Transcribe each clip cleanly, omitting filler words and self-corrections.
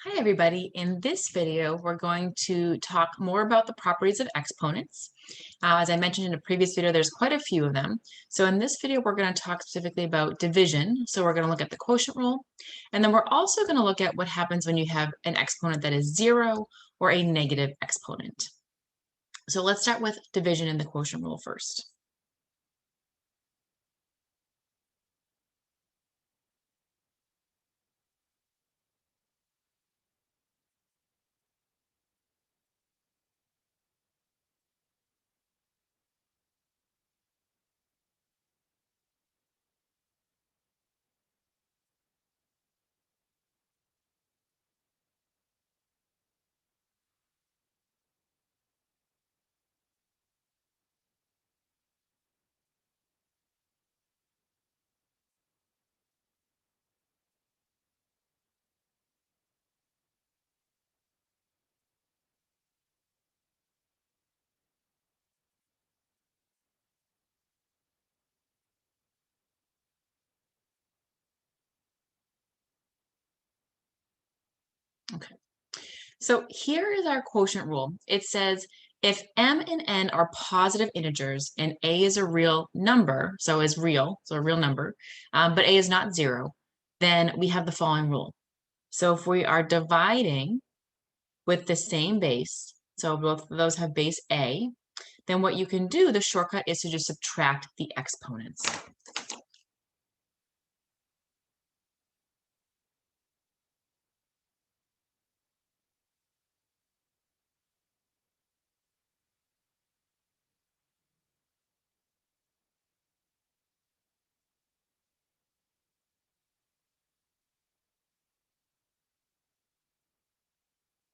Hi everybody, in this video we're going to talk more about the properties of exponents. As I mentioned in a previous video, there's quite a few of them. So in this video we're going to talk specifically about division. So we're going to look at the quotient rule, and then we're also going to look at what happens when you have an exponent that is zero or a negative exponent. So let's start with division in the quotient rule first. Okay. So here is our quotient rule. It says if m and n are positive integers and a is a real number, so is real, so a real number, but a is not zero, then we have the following rule. So if we are dividing with the same base, so both of those have base a, then what you can do, the shortcut is to just subtract the exponents.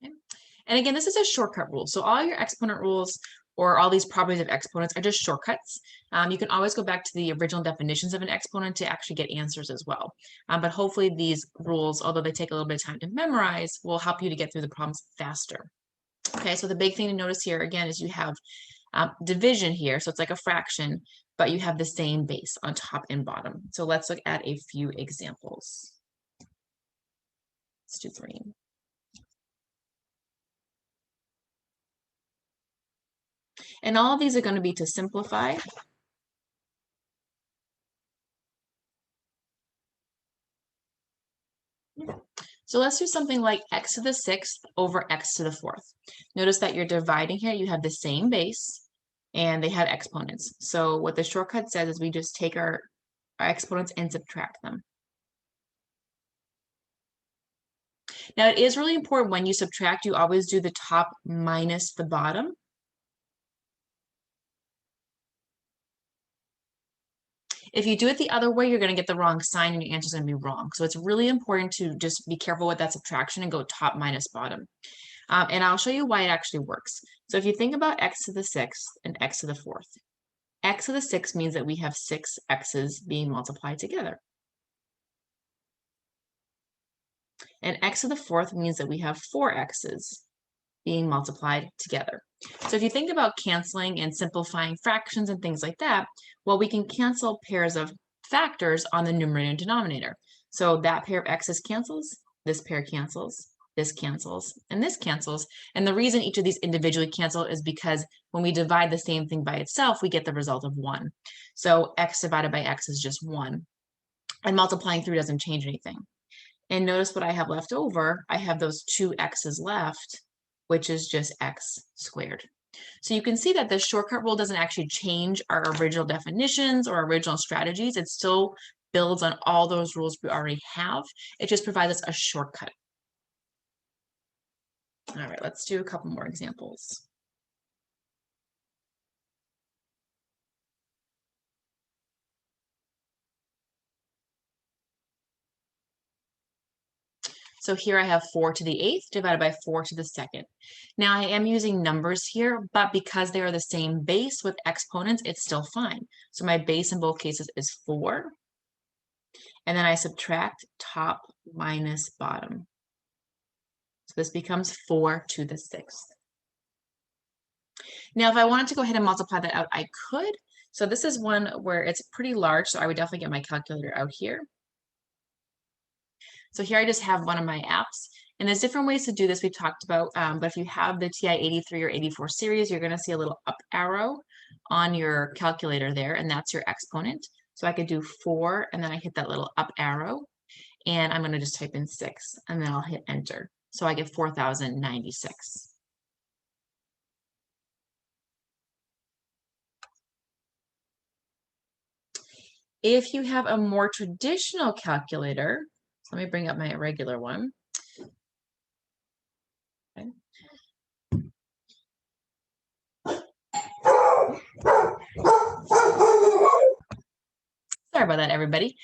Okay? And again, this is a shortcut rule. So all your exponent rules or all these properties of exponents are just shortcuts. You can always go back to the original definitions of an exponent to actually get answers as well. But hopefully these rules, although they take a little bit of time to memorize, will help you to get through the problems faster. Okay, so the big thing to notice here again is you have division here. So it's like a fraction, but you have the same base on top and bottom. So let's look at a few examples. Let's do 3. And all of these are going to be to simplify. So let's do something like x to the 6th over x to the 4th. Notice that you're dividing here, you have the same base, and they have exponents. So what the shortcut says is we just take our exponents and subtract them. Now it is really important when you subtract, you always do the top minus the bottom. If you do it the other way, you're going to get the wrong sign and your answer is going to be wrong. So it's really important to just be careful with that subtraction and go top minus bottom. And I'll show you why it actually works. So if you think about x to the 6th and x to the 4th, x to the 6th means that we have 6 x's being multiplied together. And x to the 4th means that we have 4 x's being multiplied together. So if you think about canceling and simplifying fractions and things like that, well, we can cancel pairs of factors on the numerator and denominator. So that pair of x's cancels, this pair cancels, this cancels, and this cancels. And the reason each of these individually cancel is because when we divide the same thing by itself, we get the result of 1. So x divided by x is just 1. And multiplying through doesn't change anything. And notice what I have left over. I have those 2 x's left, which is just x squared. So you can see that the shortcut rule doesn't actually change our original definitions or original strategies. It still builds on all those rules we already have. It just provides us a shortcut. All right, let's do a couple more examples. So here I have 4 to the 8th divided by 4 to the 2nd. Now I am using numbers here, but because they are the same base with exponents, it's still fine. So my base in both cases is 4. And then I subtract top minus bottom. So this becomes 4 to the 6th. Now, if I wanted to go ahead and multiply that out, I could. So this is one where it's pretty large, so I would definitely get my calculator out here. So here I just have one of my apps, And there's different ways to do this we've talked about, but if you have the TI 83 or 84 series, you're going to see a little up arrow on your calculator there, and that's your exponent. So I could do 4, and then I hit that little up arrow, and I'm going to just type in 6, and then I'll hit enter. So I get 4,096. If you have a more traditional calculator, so let me bring up my regular one. Okay. Sorry about that, everybody.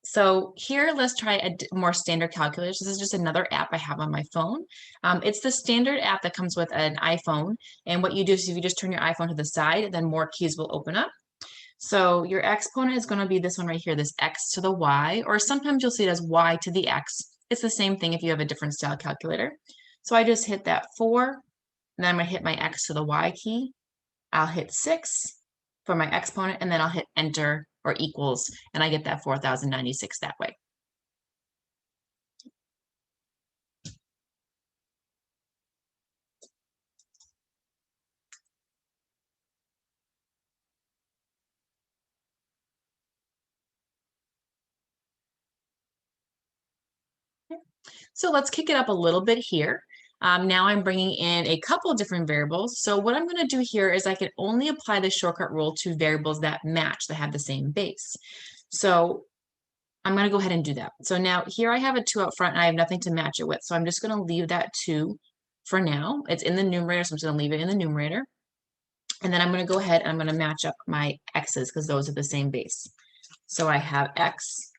So here, let's try a more standard calculator. So this is just another app I have on my phone. It's the standard app that comes with an iPhone. And what you do is if you just turn your iPhone to the side, then more keys will open up. So your exponent is going to be this one right here, this x to the y, or sometimes you'll see it as y to the x. It's the same thing if you have a different style calculator. So I just hit that 4, and then I'm going to hit my x to the y key. I'll hit 6 for my exponent, and then I'll hit enter or equals, and I get that 4,096 that way. So let's kick it up a little bit here. Now I'm bringing in a couple of different variables. So what I'm going to do here is I can only apply the shortcut rule to variables that match, that have the same base. So I'm going to go ahead and do that. So now here I have a 2 out front and I have nothing to match it with. So I'm just going to leave that 2 for now. It's in the numerator, so I'm just going to leave it in the numerator. And then I'm going to go ahead and I'm going to match up my x's because those are the same base. So I have x,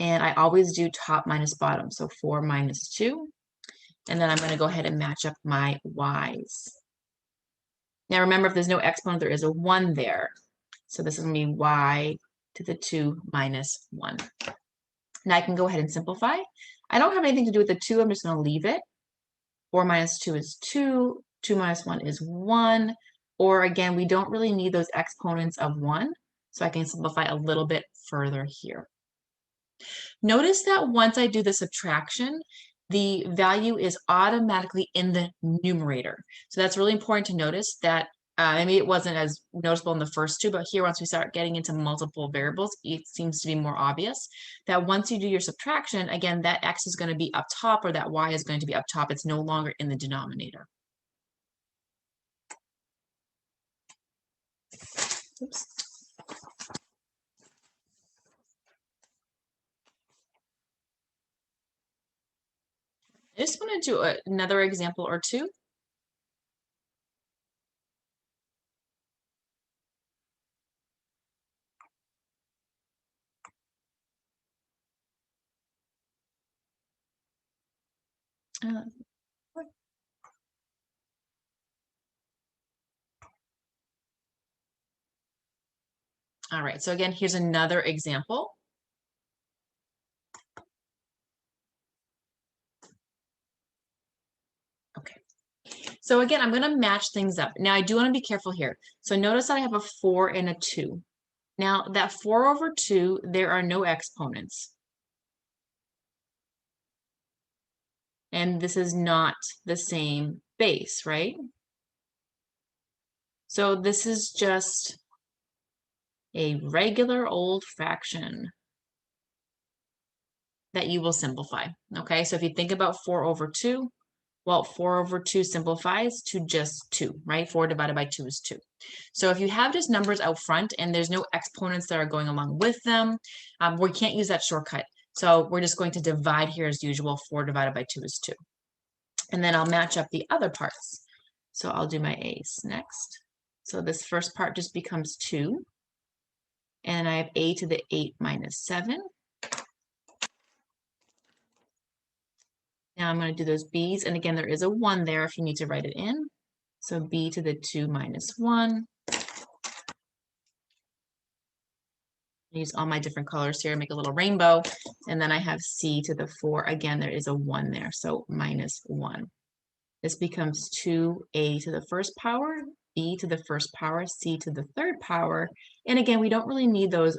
and I always do top minus bottom. So 4 minus 2. And then I'm going to go ahead and match up my y's. Now remember, if there's no exponent, there is a 1 there. So this is going to be y to the 2 minus 1. Now I can go ahead and simplify. I don't have anything to do with the 2. I'm just going to leave it. 4 minus 2 is 2. 2 minus 1 is 1. Or again, we don't really need those exponents of 1. So I can simplify a little bit further here. Notice that once I do the subtraction, the value is automatically in the numerator. So that's really important to notice that maybe it wasn't as noticeable in the first two, but here once we start getting into multiple variables, it seems to be more obvious that once you do your subtraction, again, that x is going to be up top or that y is going to be up top. It's no longer in the denominator. Oops. I just want to do another example or two. All right, so again, here's another example. Okay, so again, I'm going to match things up. Now, I do want to be careful here. So notice that I have a 4 and a 2. Now, that 4 over 2, there are no exponents. And this is not the same base, right? So this is just a regular old fraction that you will simplify, okay? So if you think about 4 over 2, well, 4 over 2 simplifies to just 2, right? 4 divided by 2 is 2. So if you have just numbers out front and there's no exponents that are going along with them, we can't use that shortcut. So we're just going to divide here as usual. 4 divided by 2 is 2. And then I'll match up the other parts. So I'll do my a's next. So this first part just becomes 2. And I have a to the 8 minus 7. Now I'm going to do those b's. And again, there is a 1 there if you need to write it in. So b to the 2 minus 1. Use all my different colors here, make a little rainbow. And then I have c to the 4. Again, there is a 1 there, so minus 1. This becomes 2a to the first power, b to the first power, c to the third power. And again, we don't really need those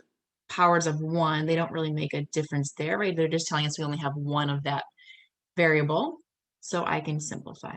powers of 1. They don't really make a difference there, right? They're just telling us we only have one of that variable, so I can simplify.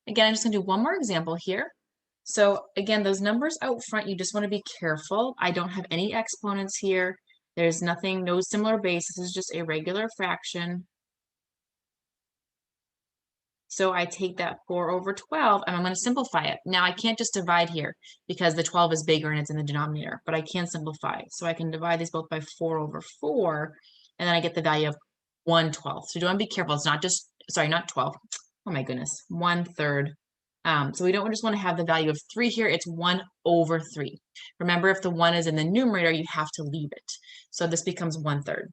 Again, I'm just going to do one more example here. So again, those numbers out front, you just want to be careful. I don't have any exponents here. There's nothing, no similar base. This is just a regular fraction. So I take that 4 over 12 and I'm going to simplify it. Now I can't just divide here because the 12 is bigger and it's in the denominator, but I can simplify. So I can divide these both by 4 over 4, and then I get the value of 1/12. So do want to be careful. It's not just, sorry, not 12. Oh my goodness, 1/3. So we don't just want to have the value of 3 here. It's 1 over 3. Remember, if the 1 is in the numerator, you have to leave it. So this becomes 1/3.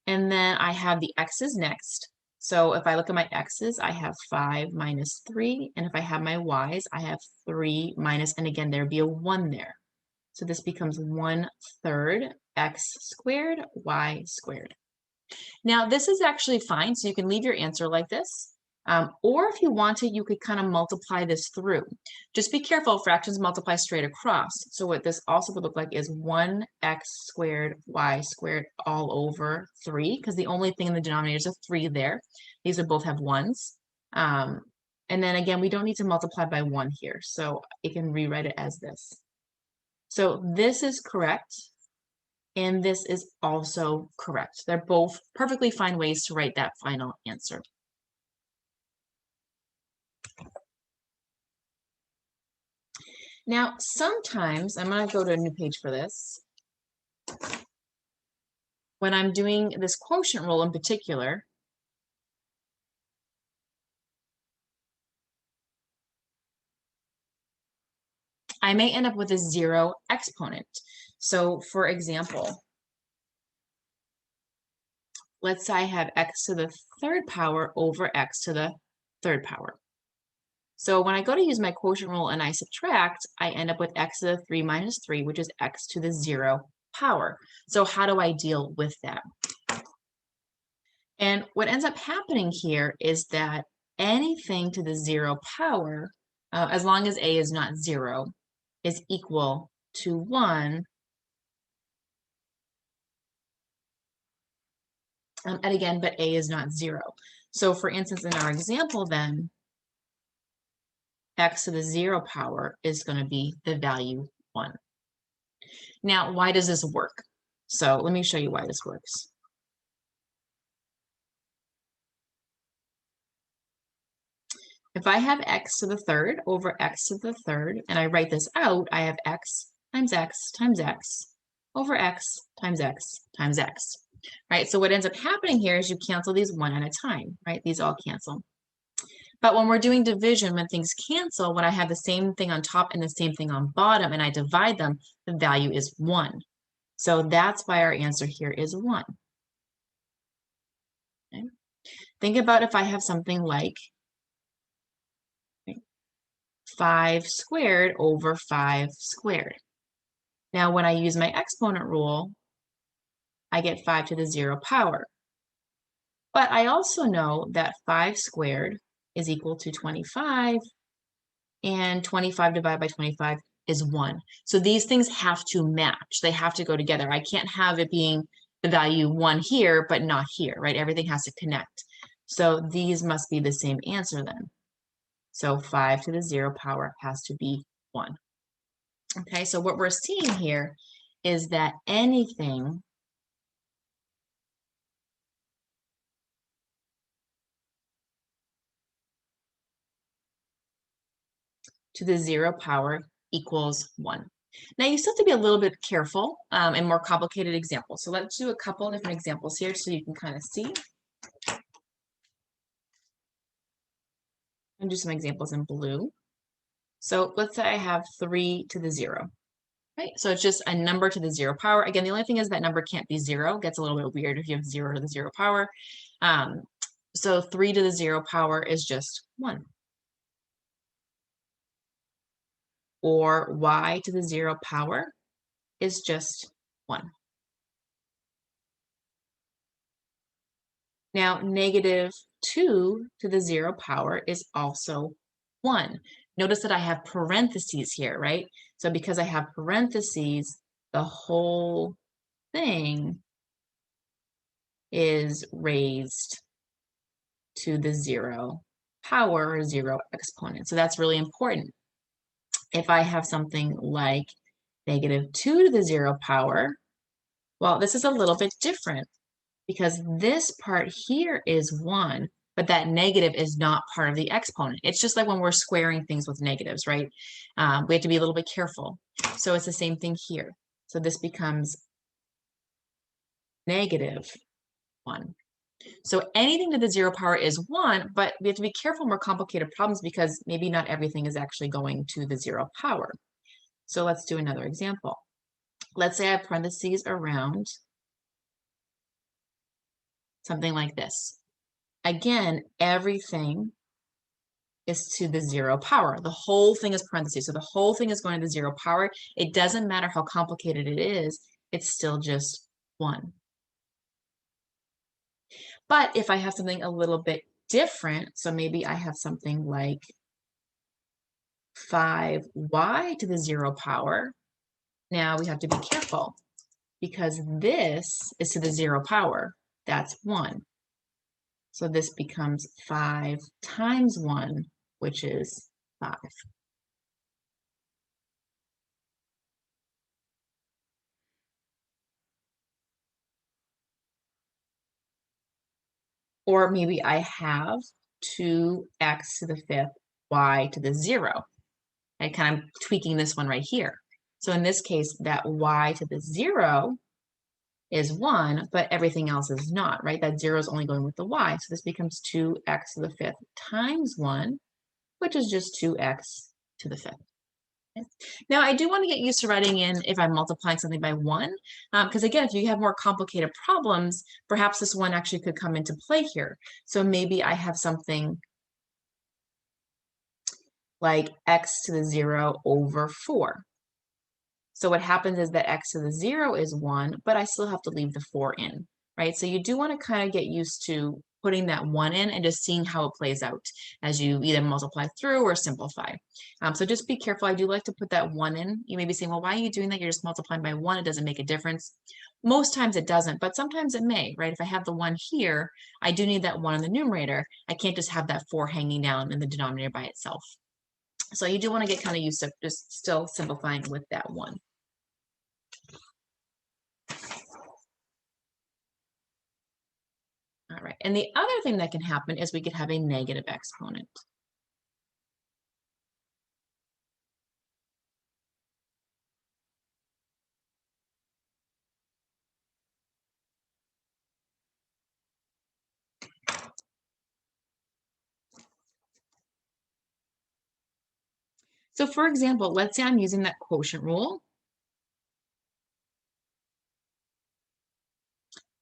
And then I have the x's next. So if I look at my x's, I have 5 minus 3. And if I have my y's, I have 3 minus, and again, there'd be a 1 there. So this becomes 1/3 x squared, y squared. Now, this is actually fine, so you can leave your answer like this. Or if you wanted, you could kind of multiply this through. Just be careful, fractions multiply straight across. So what this also would look like is 1x squared, y squared all over 3, because the only thing in the denominator is a 3 there. These would both have 1s. And then again, we don't need to multiply by 1 here, so you can rewrite it as this. So this is correct. And this is also correct. They're both perfectly fine ways to write that final answer. Now, sometimes, I'm going to go to a new page for this. When I'm doing this quotient rule in particular, I may end up with a 0 exponent. So for example, let's say I have x to the 3rd power over x to the 3rd power. So when I go to use my quotient rule and I subtract, I end up with x to the 3 minus 3, which is x to the 0 power. So how do I deal with that? And what ends up happening here is that anything to the 0 power, as long as a is not 0, is equal to 1. And again, but a is not 0. So for instance, in our example then, x to the 0 power is going to be the value 1. Now, why does this work? So let me show you why this works. If I have x to the 3rd over x to the 3rd, and I write this out, I have x times x times x over x times x times x, right? So what ends up happening here is you cancel these one at a time, right? These all cancel. But when we're doing division, when things cancel, when I have the same thing on top and the same thing on bottom, and I divide them, the value is 1. So that's why our answer here is 1. Okay? Think about if I have something like 5 squared over 5 squared. Now, when I use my exponent rule, I get 5 to the 0 power. But I also know that 5 squared is equal to 25, and 25 divided by 25 is 1. So these things have to match. They have to go together. I can't have it being the value 1 here, but not here, right? Everything has to connect. So these must be the same answer then. So 5 to the 0 power has to be 1. Okay, so what we're seeing here is that anything to the 0 power equals 1. Now you still have to be a little bit careful in more complicated examples. So let's do a couple different examples here so you can kind of see. And do some examples in blue. So let's say I have 3 to the 0. Right, so it's just a number to the 0 power. Again, the only thing is that number can't be 0. It gets a little bit weird if you have 0 to the 0 power. So 3 to the 0 power is just 1. Or y to the 0 power is just 1. Now, negative 2 to the 0 power is also 1. Notice that I have parentheses here, right? So because I have parentheses, the whole thing is raised to the 0 power or 0 exponent. So that's really important. If I have something like negative 2 to the 0 power, well, this is a little bit different because this part here is 1, but that negative is not part of the exponent. It's just like when we're squaring things with negatives, right? We have to be a little bit careful. So it's the same thing here. So this becomes negative 1. So anything to the 0 power is 1, but we have to be careful in more complicated problems because maybe not everything is actually going to the 0 power. So let's do another example. Let's say I have parentheses around something like this. Again, everything is to the 0 power. The whole thing is parentheses. So the whole thing is going to the 0 power. It doesn't matter how complicated it is. It's still just 1. But if I have something a little bit different, so maybe I have something like 5y to the 0 power. Now we have to be careful because this is to the 0 power. That's 1. So this becomes 5 times 1, which is 5. Or maybe I have 2x to the 5th, y to the 0. I'm kind of tweaking this one right here. So in this case, that y to the 0 is 1, but everything else is not, right? That 0 is only going with the y. So this becomes 2x to the 5th times 1, which is just 2x to the 5th. Now, I do want to get used to writing in if I'm multiplying something by 1, because again, if you have more complicated problems, perhaps this one actually could come into play here. So maybe I have something like x to the 0 over 4. So what happens is that x to the 0 is 1, but I still have to leave the 4 in, right? So you do want to kind of get used to putting that 1 in and just seeing how it plays out as you either multiply through or simplify. So just be careful. I do like to put that 1 in. You may be saying, well, why are you doing that? You're just multiplying by 1. It doesn't make a difference. Most times it doesn't, but sometimes it may, right? If I have the 1 here, I do need that 1 in the numerator. I can't just have that 4 hanging down in the denominator by itself. So you do want to get kind of used to just still simplifying with that 1. All right, and the other thing that can happen is we could have a negative exponent. So for example, let's say I'm using that quotient rule.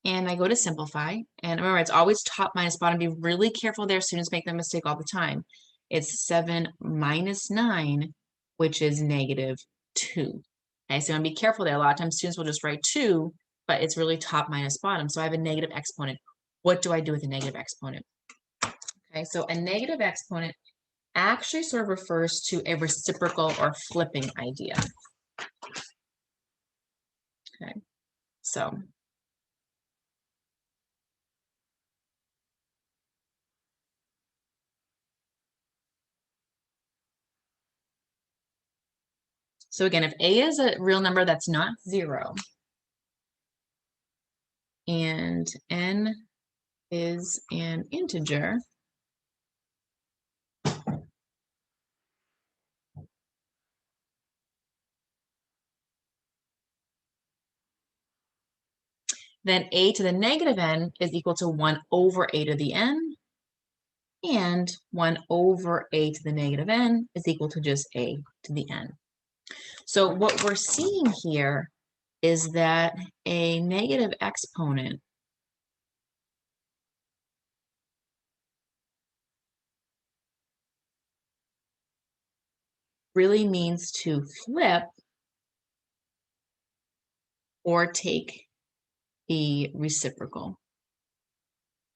And I go to simplify. And remember, it's always top minus bottom. Be really careful there. Students make that mistake all the time. It's 7 minus 9, which is negative 2. Okay, so I'm be careful there. A lot of times students will just write 2, but it's really top minus bottom. So I have a negative exponent. What do I do with a negative exponent? Okay, so a negative exponent actually sort of refers to a reciprocal or flipping idea. Okay, so again, if a is a real number that's not 0, and n is an integer, then a to the negative n is equal to 1 over a to the n, and 1 over a to the negative n is equal to just a to the n. So what we're seeing here is that a negative exponent really means to flip or take the reciprocal.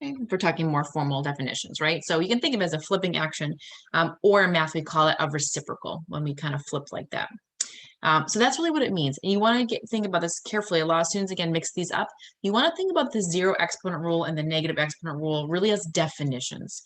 Okay, if we're talking more formal definitions, right? So you can think of it as a flipping action, or in math, we call it a reciprocal when we kind of flip like that. So that's really what it means. And you want to think about this carefully. A lot of students, again, mix these up. You want to think about the zero exponent rule and the negative exponent rule really as definitions.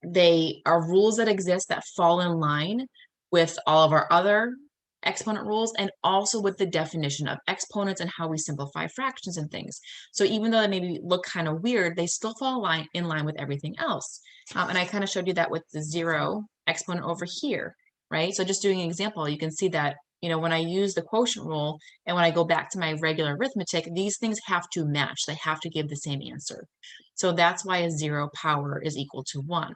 They are rules that exist that fall in line with all of our other exponent rules and also with the definition of exponents and how we simplify fractions and things. So even though they maybe look kind of weird, they still fall in line with everything else. And I kind of showed you that with the zero exponent over here, right? So just doing an example, you can see that, you know, when I use the quotient rule and when I go back to my regular arithmetic, these things have to match. They have to give the same answer. So that's why a 0 power is equal to 1.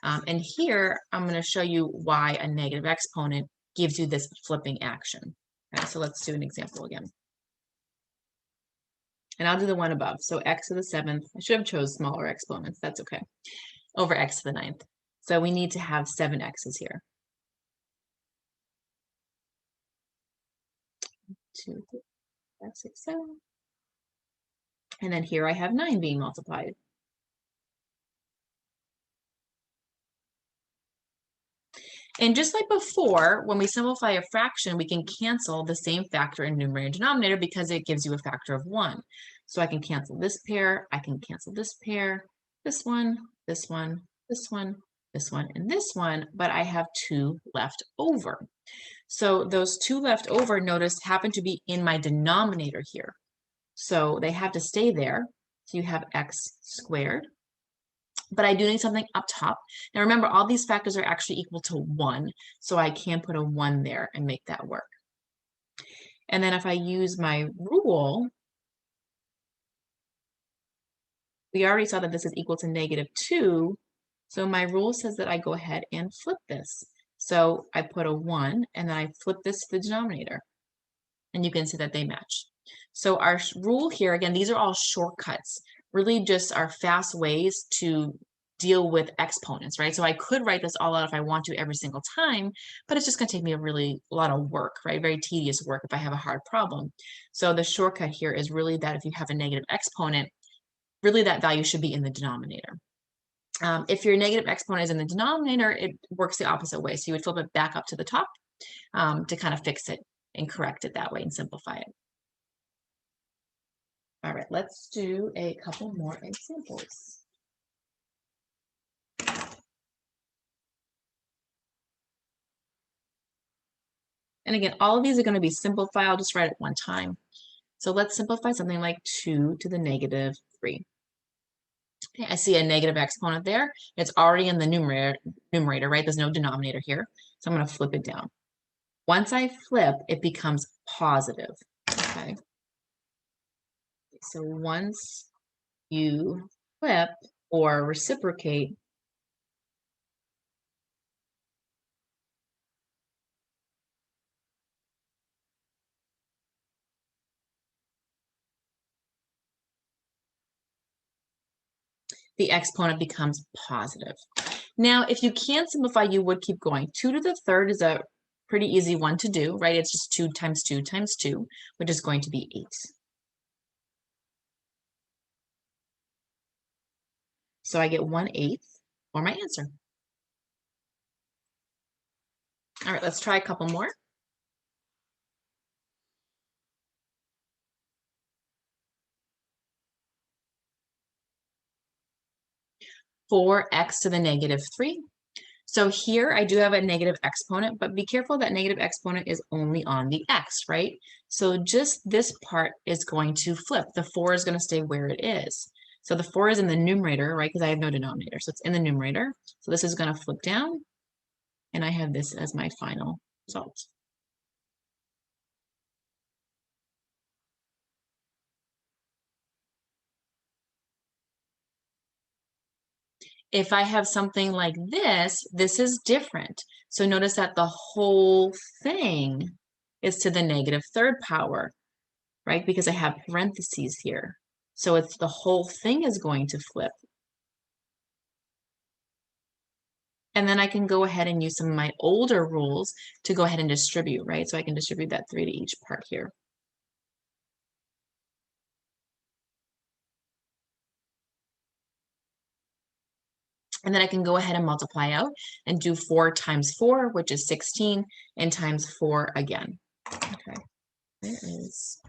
And here, I'm going to show you why a negative exponent gives you this flipping action. Okay, so let's do an example again. And I'll do the one above. So x to the 7th, I should have chose smaller exponents, that's okay, over x to the 9th. So we need to have 7 x's here. 2, 3, 5, 6, 7. And then here I have 9 being multiplied. And just like before, when we simplify a fraction, we can cancel the same factor in numerator and denominator because it gives you a factor of 1. So I can cancel this pair, I can cancel this pair, this one, this one, this one, this one, and this one, but I have 2 left over. So those 2 left over, notice, happen to be in my denominator here. So they have to stay there. So you have x squared. But I do need something up top. Now remember, all these factors are actually equal to 1, so I can put a 1 there and make that work. And then if I use my rule, we already saw that this is equal to -2, so my rule says that I go ahead and flip this. So I put a 1, and then I flip this to the denominator, and you can see that they match. So our rule here, again, these are all shortcuts, really just are fast ways to deal with exponents, right? So I could write this all out if I want to every single time, but it's just going to take me a lot of work, right? Very tedious work if I have a hard problem. So the shortcut here is really that if you have a negative exponent, really that value should be in the denominator. If your negative exponent is in the denominator, it works the opposite way. So you would flip it back up to the top to kind of fix it and correct it that way and simplify it. All right, let's do a couple more examples. And again, all of these are going to be simplified. I'll just write it one time. So let's simplify something like 2 to the -3. Okay, I see a negative exponent there. It's already in the numerator, right? There's no denominator here. So I'm going to flip it down. Once I flip, it becomes positive. Okay. So once you flip or reciprocate, the exponent becomes positive. Now, if you can't simplify, you would keep going. 2 to the 3rd is a pretty easy one to do, right? It's just 2 times 2 times 2, which is going to be 8. So I get 1/8 for my answer. All right, let's try a couple more. For x to the -3. So here I do have a negative exponent, but be careful that negative exponent is only on the x, right? So just this part is going to flip. The 4 is going to stay where it is. So the 4 is in the numerator, right? Because I have no denominator. So it's in the numerator. So this is going to flip down, and I have this as my final result. If I have something like this, this is different. So notice that the whole thing is to the -3rd power, right? Because I have parentheses here. So it's the whole thing is going to flip. And then I can go ahead and use some of my older rules to go ahead and distribute, right? So I can distribute that 3 to each part here. And then I can go ahead and multiply out and do 4 times 4, which is 16, and times 4 again. Okay, there is.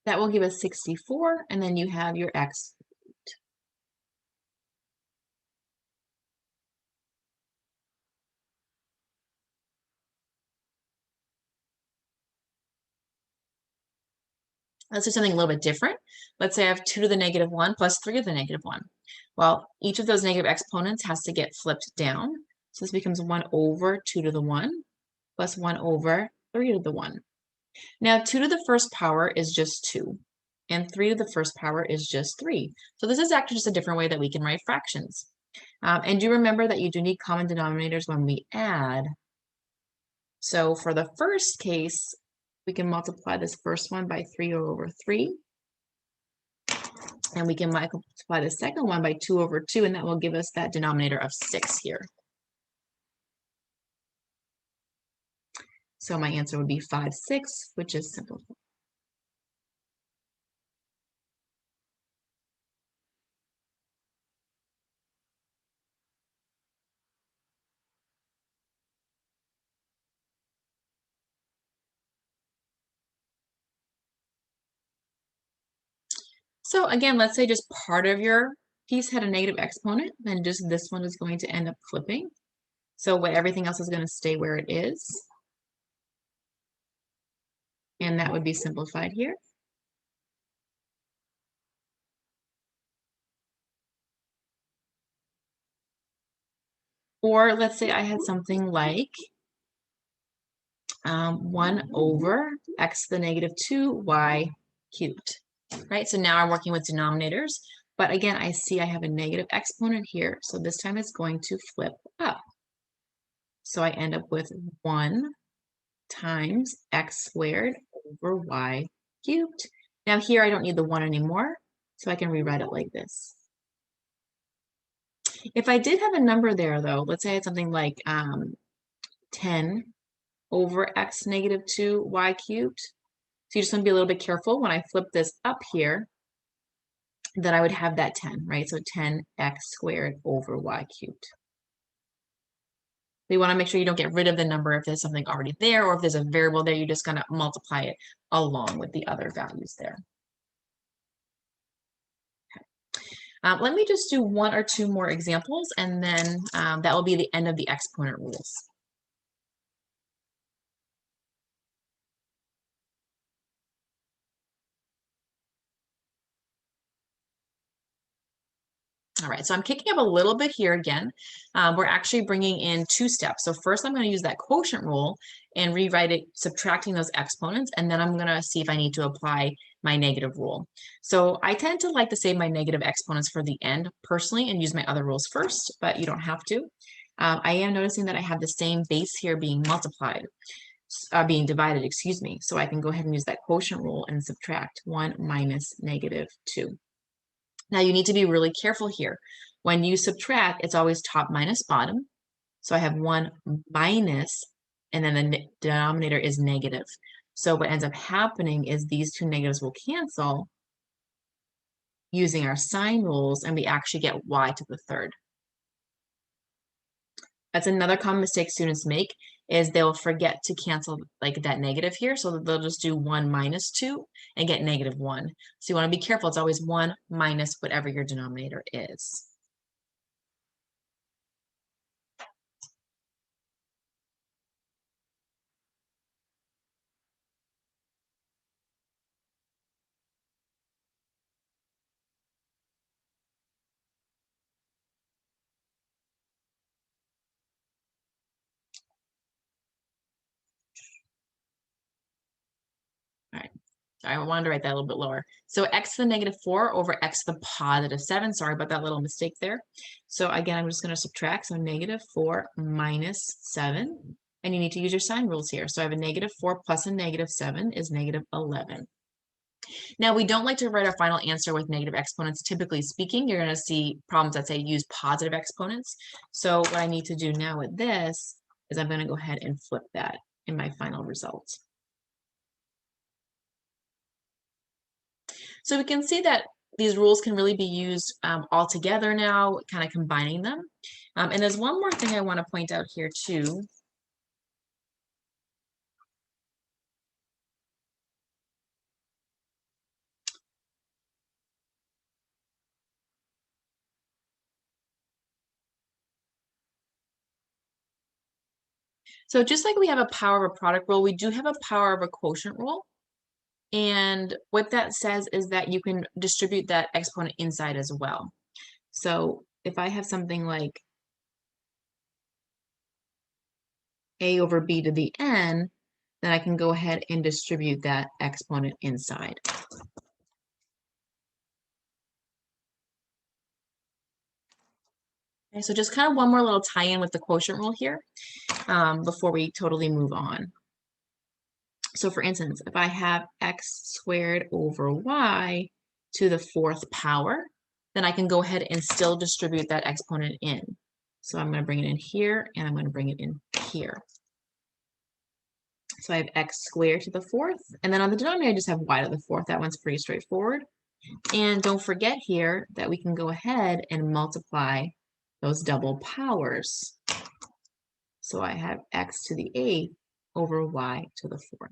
That will give us 64, and then you have your x. Let's do something a little bit different. Let's say I have 2 to the negative 1 plus 3 to the negative 1. Well, each of those negative exponents has to get flipped down. So this becomes 1 over 2 to the 1 plus 1 over 3 to the 1. Now, 2 to the first power is just 2, and 3 to the first power is just 3. So this is actually just a different way that we can write fractions. And do remember that you do need common denominators when we add. So for the first case, we can multiply this first one by 3 over 3. And we can multiply the second one by 2 over 2, and that will give us that denominator of 6 here. So my answer would be 5, 6, which is simple. So again, let's say just part of your piece had a negative exponent, then just this one is going to end up flipping. So what everything else is going to stay where it is. And that would be simplified here. Or let's say I had something like 1 over x to the negative 2 y cubed, right? So now I'm working with denominators, but again, I see I have a negative exponent here, so this time it's going to flip up. So I end up with 1 times x squared over y cubed. Now here I don't need the 1 anymore, so I can rewrite it like this. If I did have a number there, though, let's say I had something like 10 over x negative 2 y cubed. So you just want to be a little bit careful when I flip this up here that I would have that 10, right? So 10x squared over y cubed. So you want to make sure you don't get rid of the number if there's something already there, or if there's a variable there, you're just going to multiply it along with the other values there. Let me just do 1 or 2 more examples, and then that will be the end of the exponent rules. All right, so I'm kicking up a little bit here again. We're actually bringing in 2 steps. So first I'm going to use that quotient rule and rewrite it, subtracting those exponents, and then I'm going to see if I need to apply my negative rule. So I tend to like to save my negative exponents for the end personally and use my other rules first, but you don't have to. I am noticing that I have the same base here being multiplied, being divided, excuse me. So I can go ahead and use that quotient rule and subtract 1 minus negative 2. Now you need to be really careful here. When you subtract, it's always top minus bottom. So I have 1 minus, and then the denominator is negative. So what ends up happening is these 2 negatives will cancel using our sign rules, and we actually get y to the third. That's another common mistake students make, is they'll forget to cancel like that negative here, so they'll just do 1 minus 2 and get negative 1. So you want to be careful. It's always 1 minus whatever your denominator is. All right. I wanted to write that a little bit lower. So x to the negative 4 over x to the positive 7. Sorry about that little mistake there. So again, I'm just going to subtract. So negative 4 minus 7. And you need to use your sign rules here. So I have a negative 4 plus a negative 7 is negative 11. Now, we don't like to write our final answer with negative exponents. Typically speaking, you're going to see problems that say use positive exponents. So what I need to do now with this is I'm going to go ahead and flip that in my final result. So we can see that these rules can really be used all together now, kind of combining them. And there's one more thing I want to point out here too. So just like we have a power of a product rule, we do have a power of a quotient rule. And what that says is that you can distribute that exponent inside as well. So if I have something like a over b to the n, then I can go ahead and distribute that exponent inside. Okay, so just kind of one more little tie-in with the quotient rule here before we totally move on. So for instance, if I have x squared over y to the 4th power, then I can go ahead and still distribute that exponent in. So I'm going to bring it in here, and I'm going to bring it in here. So I have x squared to the 4th, and then on the denominator, I just have y to the 4th. That one's pretty straightforward. And don't forget here that we can go ahead and multiply those double powers. So I have x to the 8th over y to the 4th.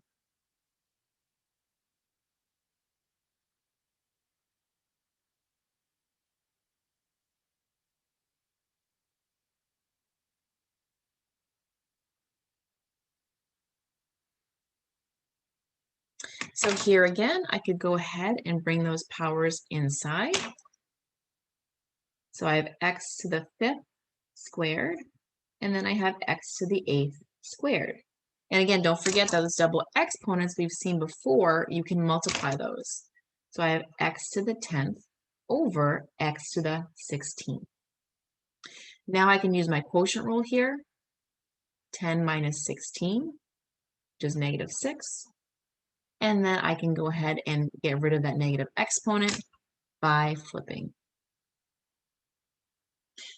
So here again, I could go ahead and bring those powers inside. So I have x to the 5th squared, and then I have x to the 8th squared. And again, don't forget those double exponents we've seen before, you can multiply those. So I have x to the 10th over x to the 16th. Now I can use my quotient rule here. 10 minus 16, which is negative 6. And then I can go ahead and get rid of that negative exponent by flipping.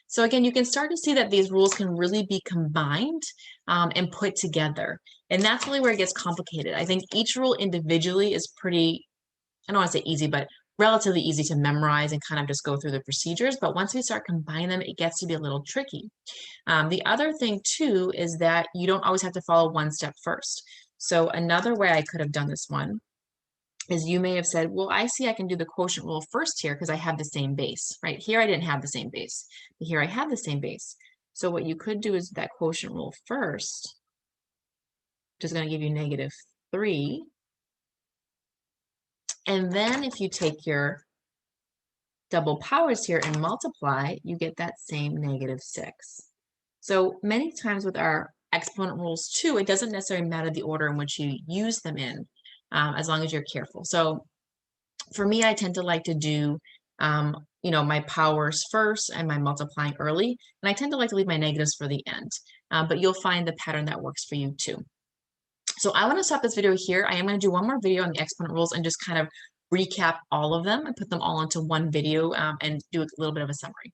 So again, you can start to see that these rules can really be combined and put together. And that's really where it gets complicated. I think each rule individually is pretty, I don't want to say easy, but relatively easy to memorize and kind of just go through the procedures. But once we start combining them, it gets to be a little tricky. The other thing too is that you don't always have to follow one step first. So another way I could have done this one is you may have said, well, I see I can do the quotient rule first here because I have the same base, right? Here I didn't have the same base, but here I have the same base. So what you could do is that quotient rule first, which is going to give you negative 3. And then if you take your double powers here and multiply, you get that same negative 6. So many times with our exponent rules too, it doesn't necessarily matter the order in which you use them in, as long as you're careful. So for me, I tend to like to do, my powers first and my multiplying early, and I tend to like to leave my negatives for the end, but you'll find the pattern that works for you too. So I want to stop this video here. I am going to do one more video on the exponent rules and just kind of recap all of them and put them all into one video and do a little bit of a summary.